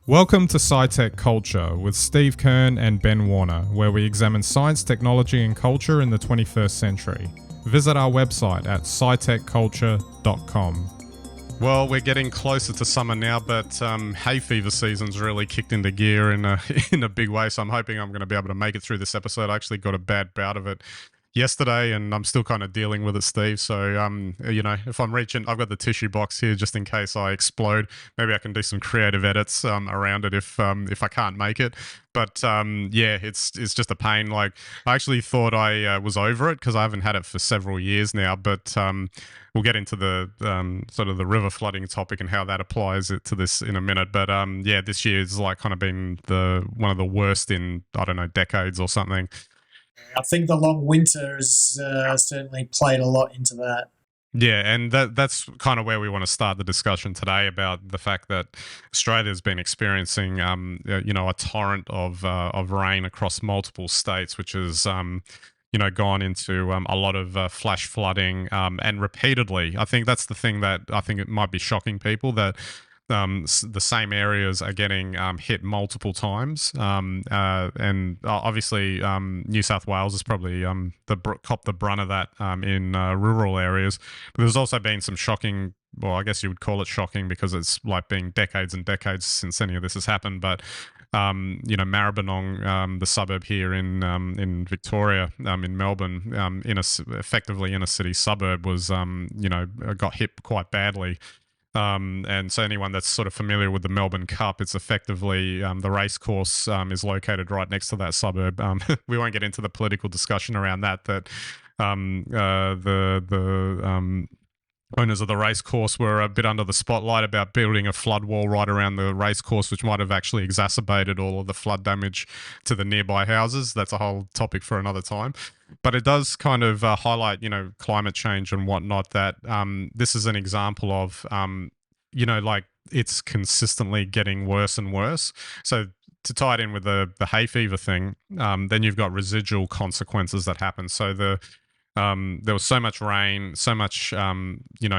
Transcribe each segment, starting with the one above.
Welcome to SciTech Culture with Steve Kern and Ben Warner, where we examine science, technology, and culture in the 21st century. Visit our website at scitechculture.com. Well, we're getting closer to summer now, but hay fever season's really kicked into gear in a big way, so I'm hoping I'm going to be able to make it through this episode. I actually got a bad bout of it yesterday, and I'm still kind of dealing with it, Steve. So, if I'm reaching, I've got the tissue box here just in case I explode. Maybe I can do some creative edits around it if I can't make it. But it's just a pain. Like, I actually thought I was over it because I haven't had it for several years now. But we'll get into the sort of the river flooding topic and how that applies it to this in a minute. But this year is like kind of been one of the worst in, I don't know, decades or something. I think the long winter has certainly played a lot into that. Yeah, and that's kind of where we want to start the discussion today about the fact that Australia's been experiencing, a torrent of rain across multiple states, which has, gone into a lot of flash flooding and repeatedly. I think that's the thing that I think it might be shocking people that the same areas are getting hit multiple times, and obviously New South Wales is probably copped the brunt of that in rural areas. But there's also been some shocking. Well, I guess you would call it shocking because it's like been decades and decades since any of this has happened. But Maribyrnong, the suburb here in Victoria, in Melbourne, effectively in a city suburb, was got hit quite badly. And so anyone that's sort of familiar with the Melbourne Cup, it's effectively the race course is located right next to that suburb. We won't get into the political discussion around that the owners of the race course were a bit under the spotlight about building a flood wall right around the race course, which might have actually exacerbated all of the flood damage to the nearby houses. That's a whole topic for another time. But it does kind of highlight, climate change and whatnot, that this is an example of, it's consistently getting worse and worse. So to tie it in with the hay fever thing, then you've got residual consequences that happen. So there was so much rain, so much,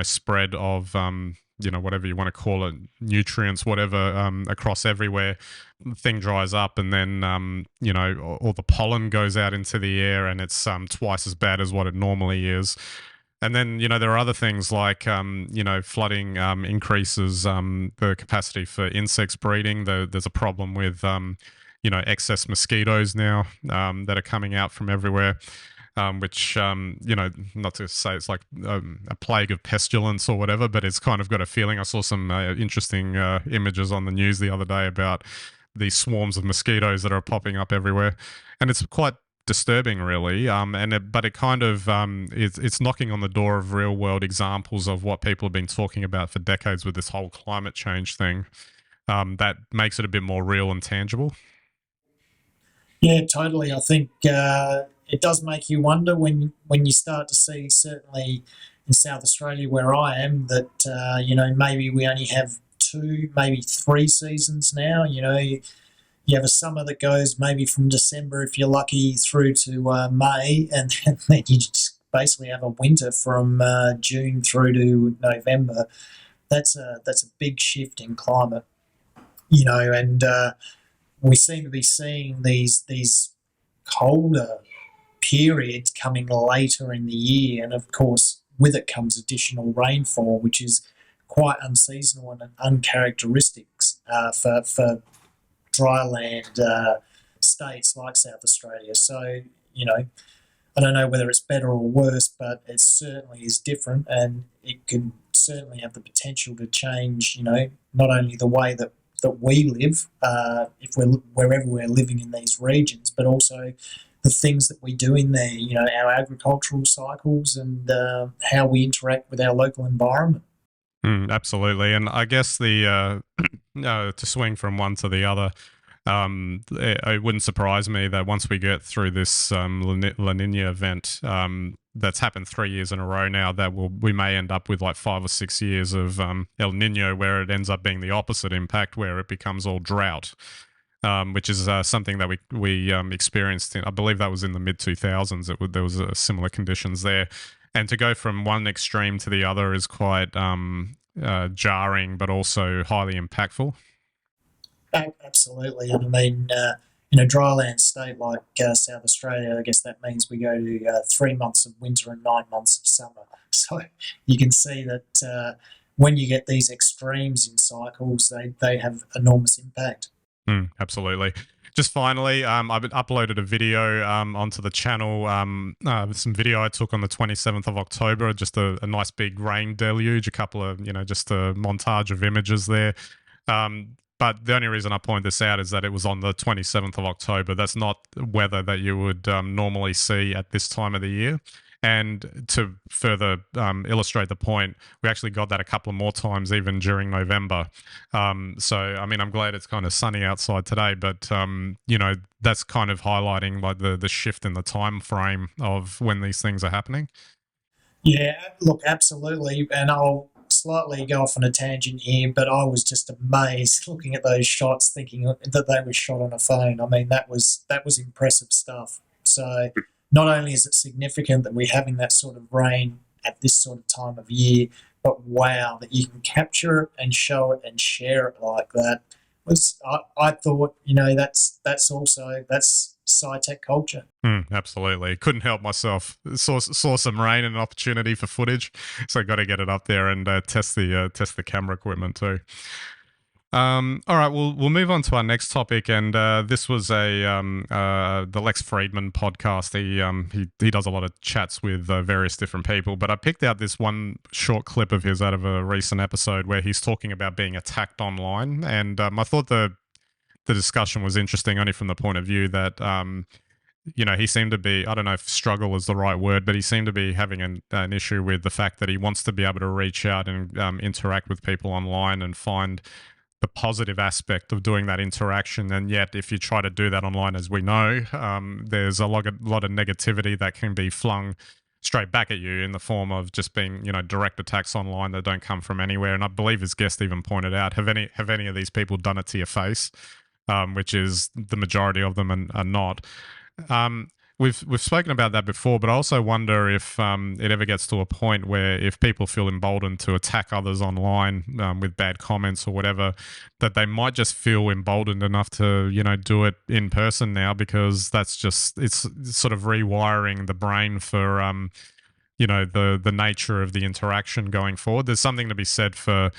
spread of, whatever you want to call it, nutrients, whatever, across everywhere. The thing dries up, and then, all the pollen goes out into the air, and it's twice as bad as what it normally is. And then, there are other things like, flooding increases the capacity for insects breeding. There's a problem with, excess mosquitoes now that are coming out from everywhere. Which, not to say it's like a plague of pestilence or whatever, but it's kind of got a feeling. I saw some interesting images on the news the other day about these swarms of mosquitoes that are popping up everywhere. And it's quite disturbing, really. But it kind of, it's knocking on the door of real world examples of what people have been talking about for decades with this whole climate change thing. That makes it a bit more real and tangible. Yeah, totally. I think it does make you wonder when you start to see, certainly in South Australia where I am, that maybe we only have 2, maybe 3 seasons now. You have a summer that goes maybe from December, if you're lucky, through to May, and then you just basically have a winter from June through to November. That's a big shift in climate, and we seem to be seeing these colder periods coming later in the year, and of course with it comes additional rainfall, which is quite unseasonal and uncharacteristic for dryland states like South Australia. So I don't know whether it's better or worse, but it certainly is different, and it can certainly have the potential to change not only the way that we live, if wherever we're living in these regions, but also the things that we do in there, our agricultural cycles and how we interact with our local environment. Absolutely. And I guess to swing from one to the other, it wouldn't surprise me that once we get through this La Nina event that's happened 3 years in a row now, that we may end up with like 5 or 6 years of El Nino, where it ends up being the opposite impact, where it becomes all drought. Which is something that we experienced I believe that was in the mid-2000s. There was similar conditions there. And to go from one extreme to the other is quite jarring, but also highly impactful. Absolutely. And I mean, in a dryland state like South Australia, I guess that means we go to 3 months of winter and 9 months of summer. So you can see that when you get these extremes in cycles, they have enormous impact. Absolutely. Just finally, I've uploaded a video onto the channel, some video I took on the 27th of October, just a nice big rain deluge, a couple of, just a montage of images there. But the only reason I point this out is that it was on the 27th of October. That's not weather that you would normally see at this time of the year. And to further illustrate the point, we actually got that a couple of more times even during November. So, I mean, I'm glad it's kind of sunny outside today, but, that's kind of highlighting like the shift in the time frame of when these things are happening. Yeah, look, absolutely. And I'll slightly go off on a tangent here, but I was just amazed looking at those shots, thinking that they were shot on a phone. I mean, that was impressive stuff. So not only is it significant that we're having that sort of rain at this sort of time of year, but wow, that you can capture it and show it and share it like that was I thought, that's SciTech culture. Absolutely. Couldn't help myself. Saw some rain and an opportunity for footage, so got to get it up there and test the camera equipment too. All right, we'll move on to our next topic, and this was the Lex Friedman podcast. He does a lot of chats with various different people, but I picked out this one short clip of his out of a recent episode where he's talking about being attacked online, and I thought the discussion was interesting only from the point of view that he seemed to be, I don't know if struggle is the right word, but he seemed to be having an issue with the fact that he wants to be able to reach out and interact with people online and find the positive aspect of doing that interaction. And yet, if you try to do that online, as we know, there's a lot of negativity that can be flung straight back at you in the form of just being, direct attacks online that don't come from anywhere. And I believe his guest even pointed out, have any of these people done it to your face? Which is the majority of them are not. We've spoken about that before, but I also wonder if it ever gets to a point where if people feel emboldened to attack others online with bad comments or whatever, that they might just feel emboldened enough to do it in person now, because it's sort of rewiring the brain for the nature of the interaction going forward. There's something to be said for,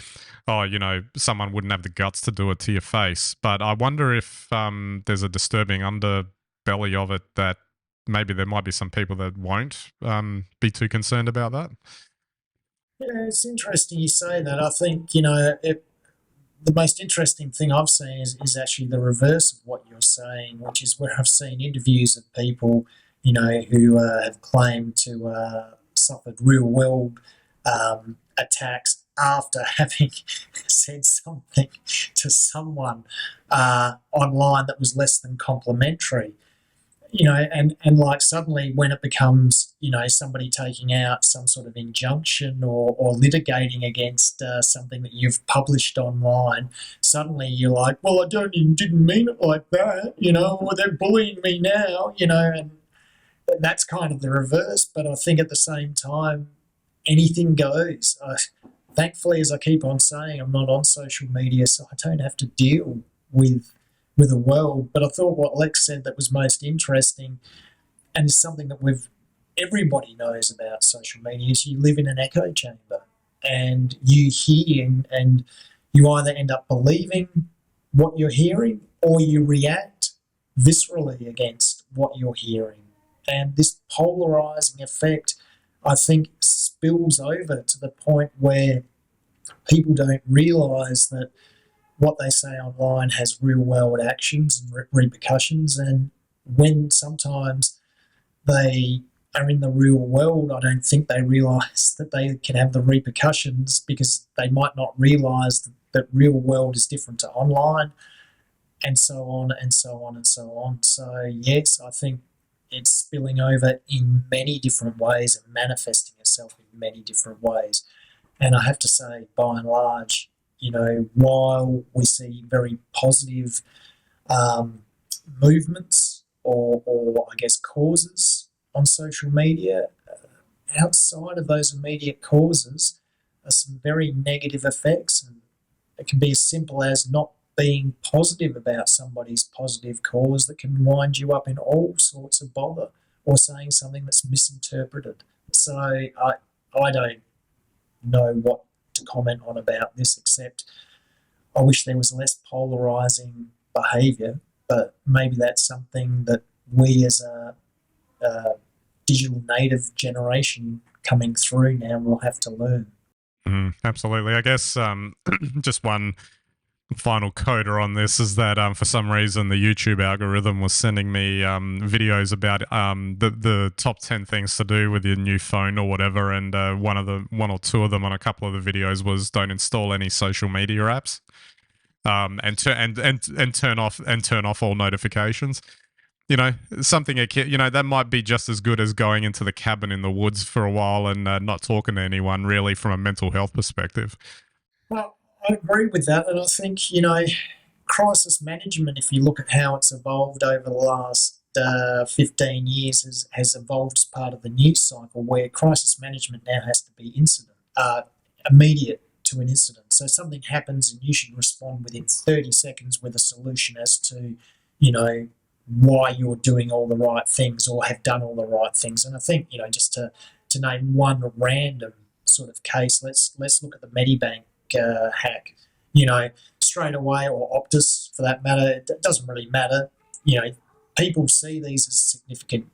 someone wouldn't have the guts to do it to your face. But I wonder if there's a disturbing underbelly of it that maybe there might be some people that won't be too concerned about that. Yeah, it's interesting you say that. I think, the most interesting thing I've seen is actually the reverse of what you're saying, which is where I've seen interviews of people, who have claimed to suffered real world attacks after having said something to someone online that was less than complimentary. And like suddenly when it becomes, somebody taking out some sort of injunction or litigating against something that you've published online, suddenly you're like, well, didn't mean it like that, or they're bullying me now, and that's kind of the reverse. But I think at the same time, anything goes. Thankfully, as I keep on saying, I'm not on social media, so I don't have to deal with the world. But I thought what Lex said that was most interesting, and is something that everybody knows about social media, is you live in an echo chamber, and you hear and you either end up believing what you're hearing or you react viscerally against what you're hearing. And this polarizing effect, I think, spills over to the point where people don't realize that what they say online has real world actions and repercussions. And when sometimes they are in the real world, I don't think they realize that they can have the repercussions, because they might not realize that real world is different to online, and so on and so on and so on. So yes, I think it's spilling over in many different ways and manifesting itself in many different ways. And I have to say, by and large, while we see very positive movements or I guess causes on social media, outside of those immediate causes are some very negative effects. And it can be as simple as not being positive about somebody's positive cause that can wind you up in all sorts of bother, or saying something that's misinterpreted. So I don't know what to comment on about this, except I wish there was less polarizing behaviour, but maybe that's something that we as a digital native generation coming through now will have to learn. Absolutely. I guess just one final coda on this is that for some reason the YouTube algorithm was sending me videos about the top 10 things to do with your new phone or whatever, and one or two of them on a couple of the videos was don't install any social media apps, and turn off all notifications. You know, something that might be just as good as going into the cabin in the woods for a while and not talking to anyone really from a mental health perspective. Well, I agree with that, and I think crisis management, if you look at how it's evolved over the last 15 years, has evolved as part of the news cycle, where crisis management now has to be immediate to an incident. So something happens and you should respond within 30 seconds with a solution as to, why you're doing all the right things or have done all the right things. And I think, just to name one random sort of case, let's look at the Medibank hack. Straight away, or Optus for that matter, it doesn't really matter. People see these as significant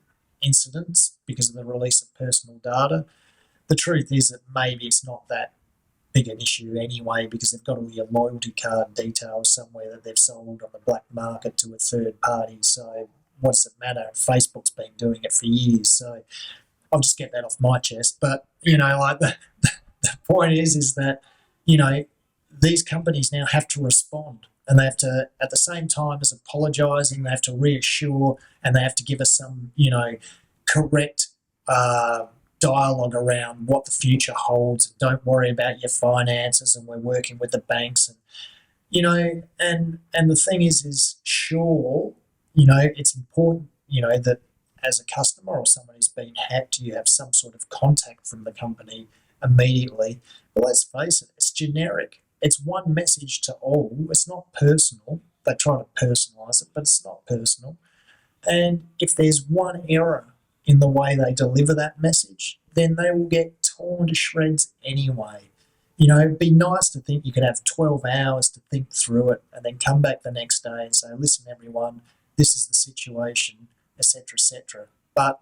incidents because of the release of personal data. The truth is that maybe it's not that big an issue anyway, because they've got all your loyalty card details somewhere that they've sold on the black market to a third party. So what does it matter? Facebook's been doing it for years. So I'll just get that off my chest. But, the point is that, these companies now have to respond, and they have to, at the same time as apologising, they have to reassure, and they have to give us some, correct dialogue around what the future holds. Don't worry about your finances, and we're working with the banks, and and the thing is sure, it's important, that as a customer or someone who's been hacked, you have some sort of contact from the company immediately. But let's face it, it's generic. It's one message to all. It's not personal. They try to personalise it, but it's not personal. And if there's one error in the way they deliver that message, then they will get torn to shreds anyway. It'd be nice to think you could have 12 hours to think through it and then come back the next day and say, listen, everyone, this is the situation, etc., etc. But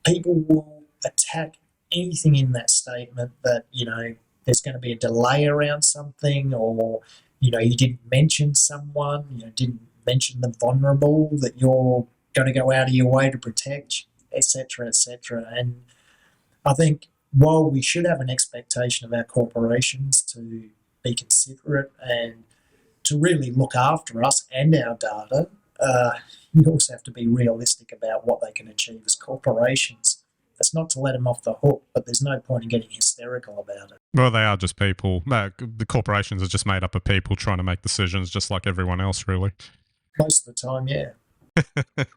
people will attack anything in that statement that, there's going to be a delay around something, or, you didn't mention someone, didn't mention the vulnerable that you're going to go out of your way to protect, etc., etc. And I think while we should have an expectation of our corporations to be considerate and to really look after us and our data, you also have to be realistic about what they can achieve as corporations. That's not to let them off the hook, but there's no point in getting hysterical about it. Well, they are just people. The corporations are just made up of people trying to make decisions just like everyone else, really. Most of the time, yeah.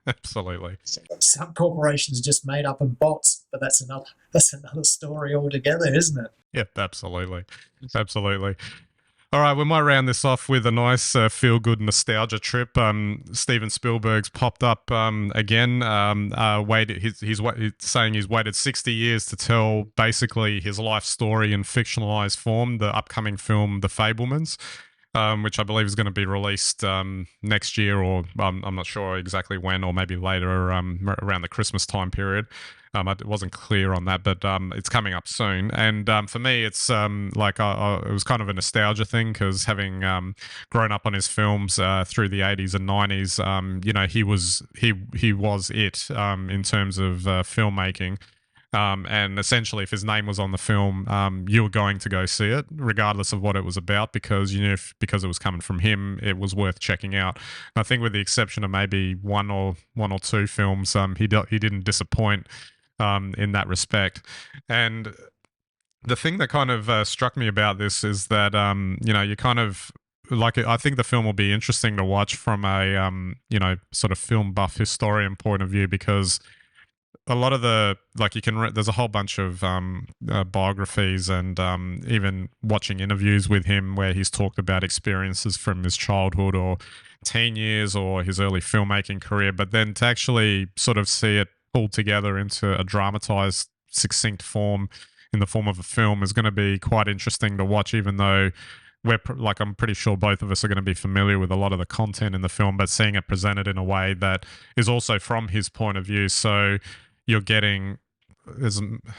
Absolutely. Some corporations are just made up of bots, but that's another story altogether, isn't it? Yep, absolutely. Absolutely. All right, we might round this off with a nice feel-good nostalgia trip. Steven Spielberg's popped up again. He's saying he's waited 60 years to tell basically his life story in fictionalized form. The upcoming film, The Fabelmans, which I believe is going to be released next year, or I'm not sure exactly when, or maybe later around the Christmas time period. It wasn't clear on that, but it's coming up soon. And for me, it's it was kind of a nostalgia thing, because having grown up on his films through the 80s and 90s, he was it in terms of filmmaking. And essentially, if his name was on the film, you were going to go see it, regardless of what it was about, because you knew because it was coming from him, it was worth checking out. And I think, with the exception of maybe one or two films, he didn't disappoint in that respect. And the thing that kind of struck me about this is that you kind of I think the film will be interesting to watch from a sort of film buff historian point of view, because a lot of the, like, you can there's a whole bunch of biographies and even watching interviews with him where he's talked about experiences from his childhood or teen years or his early filmmaking career, but then to actually sort of see it pulled together into a dramatized, succinct form in the form of a film is going to be quite interesting to watch, even though like, I'm pretty sure both of us are going to be familiar with a lot of the content in the film, but seeing it presented in a way that is also from his point of view. So you're getting,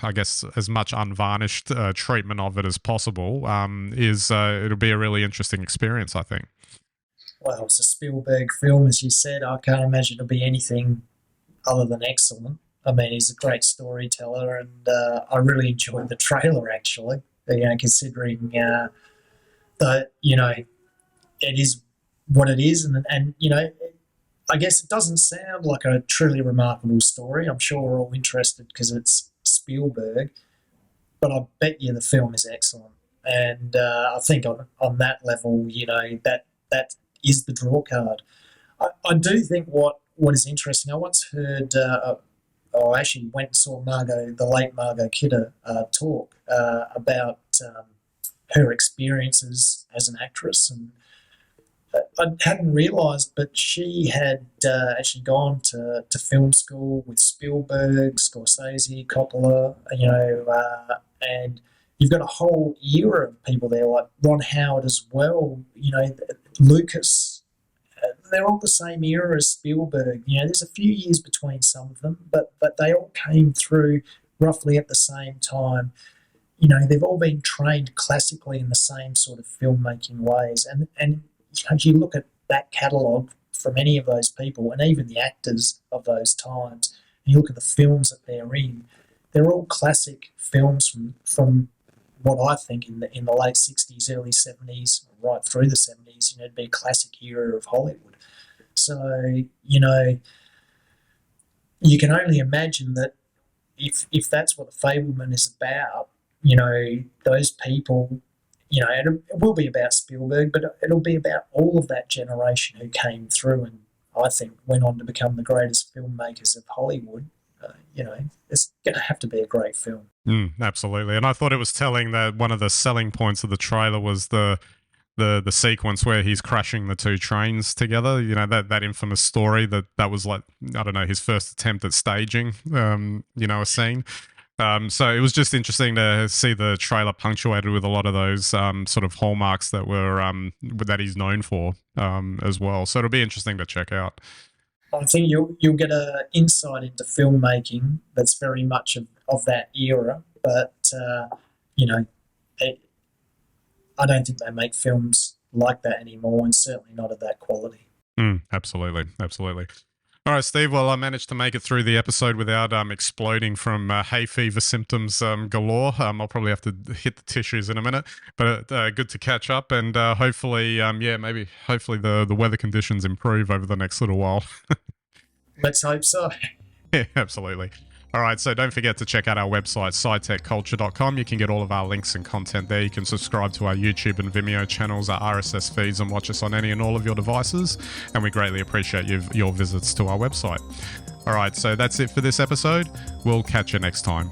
I guess, as much unvarnished treatment of it as possible. It'll be a really interesting experience, I think. Well, it's a Spielberg film, as you said. I can't imagine it'll be anything other than excellent. I mean, he's a great storyteller, and I really enjoyed the trailer, actually. Considering that, it is what it is, and I guess it doesn't sound like a truly remarkable story. I'm sure we're all interested because it's Spielberg, but I bet you the film is excellent. And I think on that level, that is the draw card. I do think what is interesting. I once heard, I actually went and saw the late Margot Kidder, talk about her experiences as an actress, and I hadn't realised, but she had actually gone to film school with Spielberg, Scorsese, Coppola, and you've got a whole era of people there, like Ron Howard as well, Lucas. They're all the same era as Spielberg. There's a few years between some of them, but they all came through roughly at the same time. They've all been trained classically in the same sort of filmmaking ways, and you look at that catalogue from any of those people, and even the actors of those times, and you look at the films that they're in, they're all classic films from what I think in the late 60s, early 70s, right through the 70s. It'd be a classic era of Hollywood. So you can only imagine that if that's what the Fabelman is about, those people, it will be about Spielberg, but it'll be about all of that generation who came through and I think went on to become the greatest filmmakers of Hollywood. It's going to have to be a great film. Absolutely. And I thought it was telling that one of the selling points of the trailer was the sequence where he's crashing the two trains together. That infamous story that was, like, I don't know, his first attempt at staging, a scene. So it was just interesting to see the trailer punctuated with a lot of those sort of hallmarks that he's known for as well. So it'll be interesting to check out. I think you'll get an insight into filmmaking that's very much of that era, but I don't think they make films like that anymore, and certainly not of that quality. Absolutely. All right, Steve. Well, I managed to make it through the episode without exploding from hay fever symptoms galore. I'll probably have to hit the tissues in a minute, but good to catch up, and hopefully the weather conditions improve over the next little while. Let's hope so. Yeah, absolutely. All right, so don't forget to check out our website, SciTechCulture.com. You can get all of our links and content there. You can subscribe to our YouTube and Vimeo channels, our RSS feeds, and watch us on any and all of your devices. And we greatly appreciate your visits to our website. All right, so that's it for this episode. We'll catch you next time.